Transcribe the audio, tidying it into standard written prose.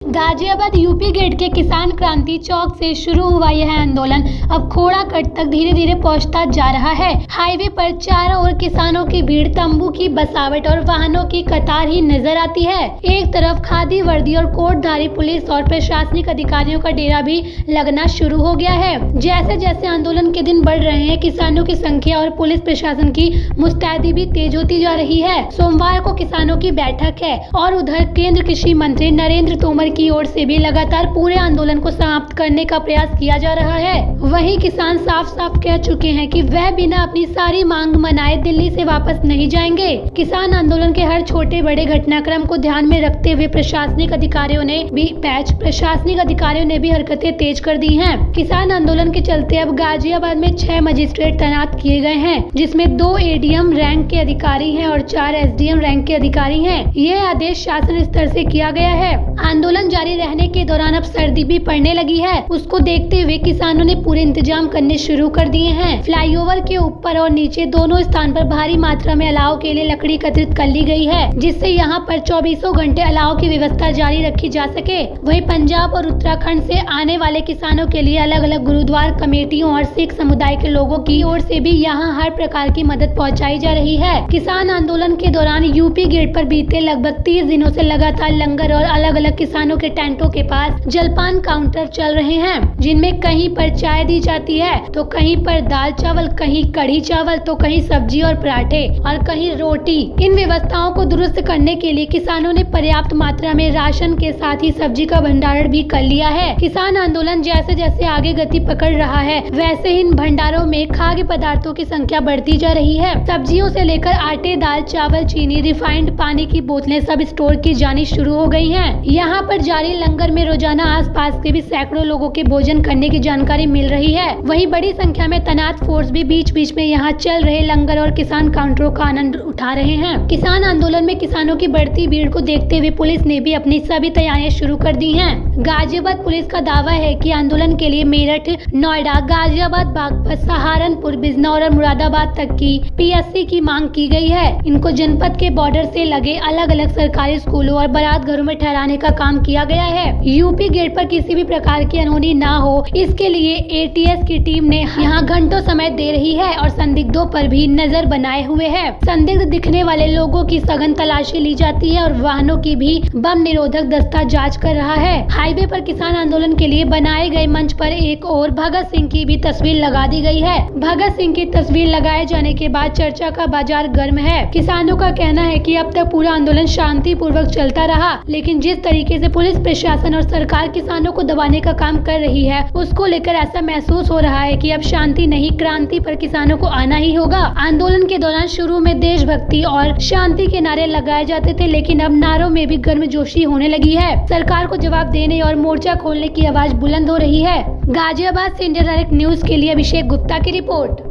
Ghaziabad UP gate के किसान क्रांति चौक से शुरू हुआ यह आंदोलन अब खोड़ाकट तक धीरे धीरे पहुंचता जा रहा है। हाईवे पर चारों ओर किसानों की भीड़, तंबू की बसावट और वाहनों की कतार ही नजर आती है। एक तरफ खादी वर्दी और कोटधारी पुलिस और प्रशासनिक अधिकारियों का डेरा भी लगना शुरू हो गया है। जैसे जैसे आंदोलन के दिन बढ़ रहे हैं, किसानों की संख्या और पुलिस प्रशासन की मुस्तैदी भी तेज होती जा रही है। सोमवार को किसानों की बैठक है और उधर केंद्र कृषि मंत्री नरेंद्र तोमर की ओर से भी लगातार पूरे आंदोलन को समाप्त करने का प्रयास किया जा रहा है। वहीं किसान साफ साफ कह चुके हैं कि वह बिना अपनी सारी मांग मनाए दिल्ली से वापस नहीं जाएंगे। किसान आंदोलन के हर छोटे बड़े घटनाक्रम को ध्यान में रखते हुए प्रशासनिक अधिकारियों ने भी हरकतें तेज कर दी हैं। किसान आंदोलन के चलते अब गाजियाबाद में 6 मजिस्ट्रेट तैनात किए गए हैं, जिसमें 2 एडीएम रैंक के अधिकारी हैं और 4 एसडीएम रैंक के अधिकारी हैं। यह आदेश शासन स्तर से किया गया है। आंदोलन जारी रहने के दौरान अब सर्दी भी पड़ने लगी है। उसको देखते हुए किसानों ने पूरे इंतजाम करने शुरू कर दिए हैं। फ्लाईओवर के ऊपर और नीचे दोनों स्थान पर भारी मात्रा में अलाव के लिए लकड़ी एकत्रित कर ली गई है, जिससे यहाँ पर 24 घंटे अलाव की व्यवस्था जारी रखी जा सके। वहीं पंजाब और उत्तराखंड से आने वाले किसानों के लिए अलग अलग गुरुद्वार कमेटियों और सिख समुदाय के लोगों की ओर से भी यहाँ हर प्रकार की मदद पहुँचाई जा रही है। किसान आंदोलन के दौरान यूपी गेट पर बीते लगभग 30 दिनों से लगातार लंगर और अलग अलग किसानों के टेंटों के पास जलपान काउंटर चल रहे हैं, जिनमें कहीं पर चाय दी जाती है तो कहीं पर दाल चावल, कहीं कढ़ी चावल तो कहीं सब्जी और पराठे और कहीं रोटी। इन व्यवस्थाओं को दुरुस्त करने के लिए किसानों ने पर्याप्त मात्रा में राशन के साथ ही सब्जी का भंडारण भी कर लिया है। किसान आंदोलन जैसे जैसे आगे गति पकड़ रहा है, वैसे इन भंडारों में खाद्य पदार्थों की संख्या बढ़ती जा रही है। सब्जियों से लेकर आटे, दाल, चावल, चीनी, रिफाइंड पानी की बोतलें सब स्टोर की जानी शुरू हो गई हैं। यहाँ पर जारी लंगर में रोजाना आसपास के भी सैकड़ों लोगों के भोजन करने की जानकारी मिल रही है। वहीं बड़ी संख्या में तैनात फोर्स भी बीच बीच में यहाँ चल रहे लंगर और किसान काउंटरों का आनंद उठा रहे हैं। किसान आंदोलन में किसानों की बढ़ती भीड़ को देखते हुए पुलिस ने भी अपनी सभी तैयारियां शुरू कर दी हैं। गाजियाबाद पुलिस का दावा है कि आंदोलन के लिए मेरठ, नोएडा, गाजियाबाद, बागपत, सहारनपुर, बिजनौर और मुरादाबाद तक की पीएससी की मांग की गई है। इनको जनपद के बॉर्डर से लगे अलग अलग सरकारी स्कूलों और बारात घरों में ठहराने का काम किया गया है। यूपी गेट पर किसी भी प्रकार की अनहोनी ना हो, इसके लिए एटीएस की टीम ने यहाँ घंटों समय दे रही है और संदिग्धों पर भी नजर बनाए हुए है। संदिग्ध दिखने वाले लोगों की सघन तलाशी ली जाती है और वाहनों की भी बम निरोधक दस्ता जांच कर रहा है। हाईवे पर किसान आंदोलन के लिए बनाए गए मंच पर एक और भगत सिंह की भी तस्वीर लगा दी गई है। भगत सिंह की तस्वीर लगाए जाने के बाद चर्चा का बाजार गर्म है। किसानों का कहना है कि अब तक पूरा आंदोलन शांति पूर्वक चलता रहा, लेकिन जिस तरीके से पुलिस प्रशासन और सरकार किसानों को दबाने का काम कर रही है, उसको लेकर ऐसा महसूस हो रहा है कि अब शांति नहीं, क्रांति पर किसानों को आना ही होगा। आंदोलन के दौरान शुरू में देशभक्ति और शांति के नारे लगाए जाते थे, लेकिन अब नारों में भी गर्मजोशी होने लगी है। सरकार को जवाब देने और मोर्चा खोलने की आवाज बुलंद हो रही है। गाजियाबाद से इंडिया डायरेक्ट न्यूज के लिए अभिषेक गुप्ता की रिपोर्ट।